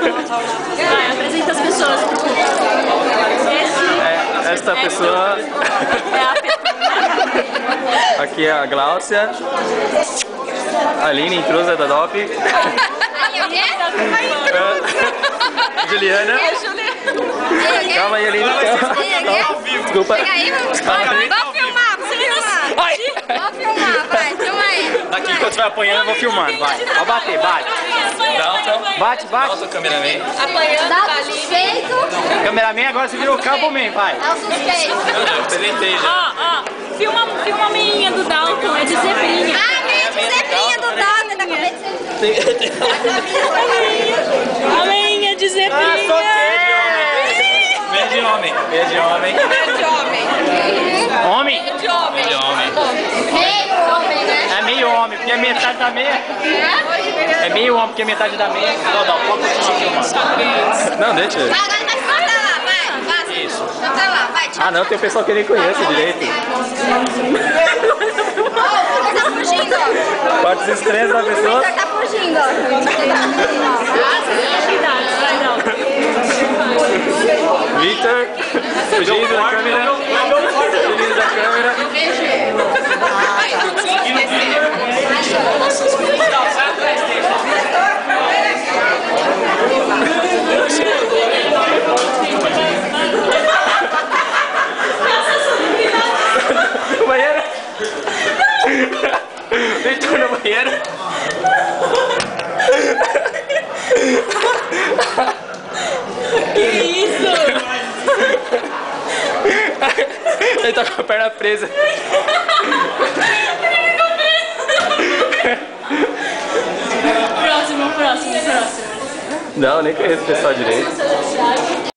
Vai, apresenta as pessoas pro público. Esta pessoa... É a Petruna. Aqui é a Gláucia. Aline, intrusa da DOP. Juliana. Calma aí, Aline. Calma. Desculpa. Vamos filmar, vamos filmar. Vamos filmar, vai, filma aí. Daqui enquanto vai apanhando, eu vou filmando. Vai. Pode bater, bate. Bate, bate. Solta o cameraman. Apanhando, dá o suspeito. Cameraman, agora você virou cabo man, vai. Dá o suspeito. Eu apresentei já. Ó, filma a meinha do Dalton, é de zebrinha. Ah, meio de zebrinha do Dada, da cabeça. A meinha de zebrinha. Meia de homem. Meia de homem. Homem? De homem. Meio homem, né? É meio homem, porque é metade da meia. É meio homem, porque é metade da meia. Não, dá, pode continuar filmando. Não, deixa. Vai, agora vai cortar lá, vai. Vai. Isso. Corta lá, vai, tchau. Ah, não, tem o pessoal que nem conhece direito. Ele tá fugindo, ó. Partes estranhas da pessoa. Ele tá fugindo, ó. Ele tá fugindo, ó. Victor, fugindo da câmera. Fugindo da câmera. No banheiro. Victor no banheiro. Que isso? Ele tá com a perna presa. Próximo. Não, nem conheço o pessoal direito.